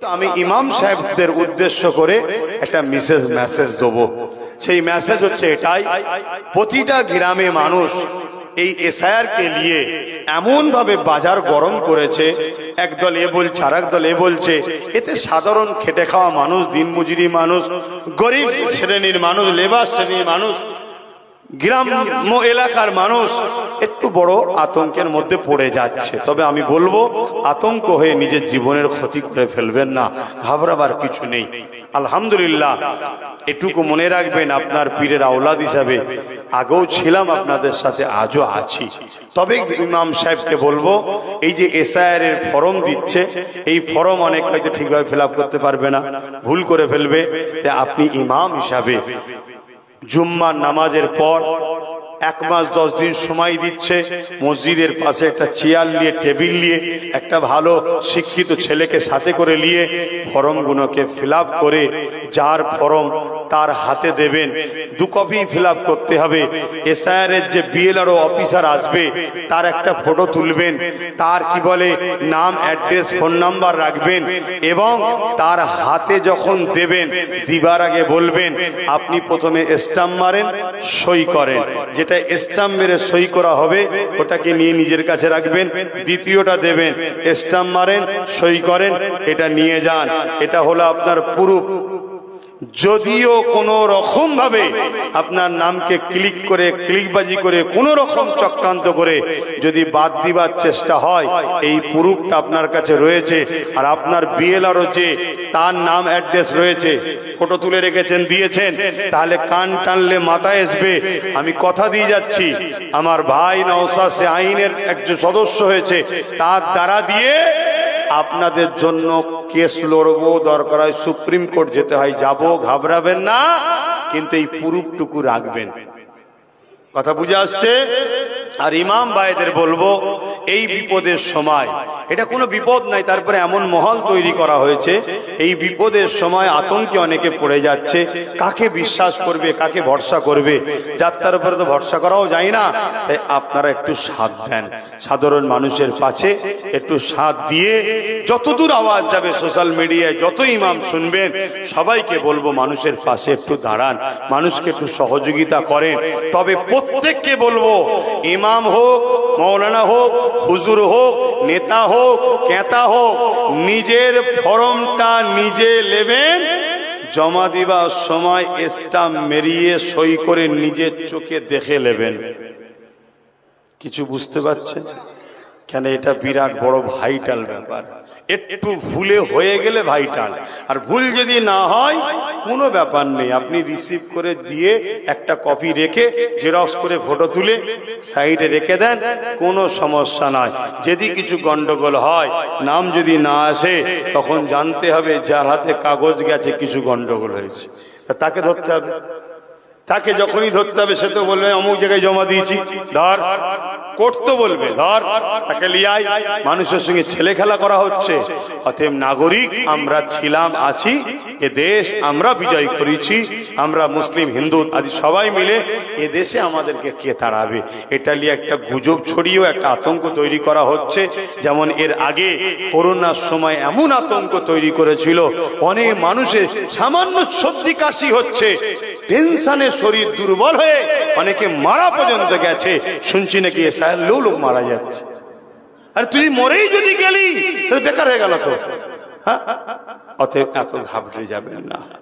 আমি ইমাম সাহেবদের উদ্দেশ্য করে একটা মেসেজ দেব। সেই মেসেজ হচ্ছে এটাই, প্রতিটা গ্রামে মানুষ এই এসআইআর কে নিয়ে এমন ভাবে বাজার গরম করেছে, একদল এ বলছে আর একদল এ বলছে, এতে সাধারণ খেটে খাওয়া মানুষ, দিনমজুরি মানুষ, গরিব শ্রেণীর মানুষ, লেবার শ্রেণীর মানুষ, গ্রাম্য এলাকার মানুষ একটু বড় আতঙ্কের মধ্যে পড়ে যাচ্ছে। তবে আমি বলবো, আতঙ্ক হয়ে নিজের জীবনের ক্ষতি করে ফেলবেন না, ঘাবড়াবার কিছু নেই। আলহামদুলিল্লাহ, এটুকু মনে রাখবেন, আপনার পীরের আওলাদ হিসাবে আগেও ছিলাম আপনাদের সাথে, আজও আছি। তবে ইমাম সাহেবকে বলবো, এই যে এসআইআর এর ফর্ম দিচ্ছে, এই ফর্ম অনেক হয়তো ঠিকভাবে ফিল আপ করতে পারবে না, ভুল করে ফেলবে। আপনি ইমাম হিসাবে জুম্মার নামাজের পর 1 মাস 10 দিন সময় দিচ্ছে, মসজিদের পাশে একটা চেয়ার নিয়ে, টেবিল নিয়ে, একটা ভালো শিক্ষিত ছেলেকে সাথে করে নিয়ে ফর্মগুলোকে ফিল আপ করে, যার ফর্ম তার হাতে দেবেন, 2 কপি ফিল আপ করতে হবে। এসআইআর এর যে বিএলআরও অফিসার আসবে, তার একটা ফটো তুলবেন, তার কি বলে নাম, অ্যাড্রেস, ফোন নাম্বার রাখবেন, এবং তার হাতে যখন দেবেন, দিবার আগে বলবেন আপনি প্রথমে স্টাম্প মারেন, সই করেন। যেটা স্টাম্প মেরে সই করা হবে ওটাকে নিয়ে নিজের কাছে রাখবেন, দ্বিতীয়টা দেবেন, স্টাম্প মারেন, সই করেন, এটা নিয়ে যান। এটা হলো আপনার প্রুফ। যদিও কোনো রকম ভাবে আপনার নামকে ক্লিক করে, ক্লিকবাজি করে, কোনো রকম চক্রান্ত করে যদি বাদ দিবার চেষ্টা হয়, এই প্রুফটা আপনার কাছে রয়েছে। আর আপনার বিএলআরও যে তার নাম, অ্যাড্রেস রয়েছে, ফটো তুলে রেখেছেন, দিয়েছেন, তাহলে কান টানলে মাথায় আসবে। আমি কথা দিয়ে যাচ্ছি, আমার ভাই নওশাদ সে আইনের একজন সদস্য হয়েছে, তার দ্বারা দিয়ে আপনাদের জন্য কেস লড়বো, দরকার হয় সুপ্রিম কোর্ট যেতে হয়, যাবো, ঘাবড়াবেন না, কিন্তু এই প্রুফটুকু রাখবেন। কথা বুঝে আসছে? আর ইমাম ভাইদের বলবো, এই বিপদের সময়, এটা কোনো বিপদ নাই, তারপরে এমন মহল তৈরি করা হয়েছে, এই বিপদের সময় আতঙ্কে অনেকে পড়ে যাচ্ছে, কাকে বিশ্বাস করবে, কাকে ভরসা করবে, যার তার উপরে তো ভরসা করাও যায় না। তাই আপনারা একটু সাথ দেন, সাধারণ মানুষের পাশে একটু সাথ দিয়ে, যতদূর আওয়াজ যাবে সোশ্যাল মিডিয়ায়, যত ইমাম শুনবেন, সবাইকে বলবো মানুষের পাশে একটু দাঁড়ান, মানুষকে একটু সহযোগিতা করেন। তবে প্রত্যেককে বলবো, ইমাম হোক, মৌলানা হোক, হুজুর হোক, নেতা হোক, কেতা হোক, নিজের ফর্মটা নিজে নেবেন, জমা দিবার সময় স্টাম্প মেরিয়ে সই করে নিজের চোখে দেখে নেবেন। কিছু বুঝতে পারছেন? কেন এটা বিরাট বড় ভাইটাল ব্যাপার। একটু ভুলে হয়ে গেলে ভাইটাল, আর ভুল যদি না হয় কোনো ব্যাপার নেই, আপনি রিসিভ করে দিয়ে একটা কপি রেখে জেরক্স করে ফটো তুলে সাইডে রেখে দেন, কোনো সমস্যা নাই। যদি কিছু গন্ডগোল হয়, নাম যদি না আসে, তখন জানতে হবে যার হাতে কাগজ গেছে কিছু গন্ডগোল হয়েছে, তাকে ধরতে হবে। তাকে যখনই ধরতে হবে, সে তো বলবে অমুক জায়গায় জমা দিয়েছি, ধর। কোর্ট তো বলবে ধর, তাকে লিয়াই। মানুষের সঙ্গে ছেলে খেলা করা হচ্ছে। অতএব নাগরিক আমরা ছিলাম, আছি, এ দেশ আমরা বিজয় করেছি, আমরা মুসলিম, হিন্দু আদি সবাই মিলে এ দেশে আমাদেরকে কে তাড়াবে, এটা নিয়ে একটা গুজব ছড়িয়েও একটা আতঙ্ক তৈরি করা হচ্ছে। যেমন এর আগে করোনার সময় এমন আতঙ্ক তৈরি করেছিল, অনেক মানুষের সামান্য সর্দি কাশি হচ্ছে, টেনশনে শরীর দুর্বল হয়ে অনেকে মারা পর্যন্ত গেছে। শুনছি নাকি এসআইআর লোক মারা যাচ্ছে। আর তুই মরেই যদি গেলি, তাহলে বেকার হয়ে গেল তো। অতএব এত ঘাবড়ে যাবেন না।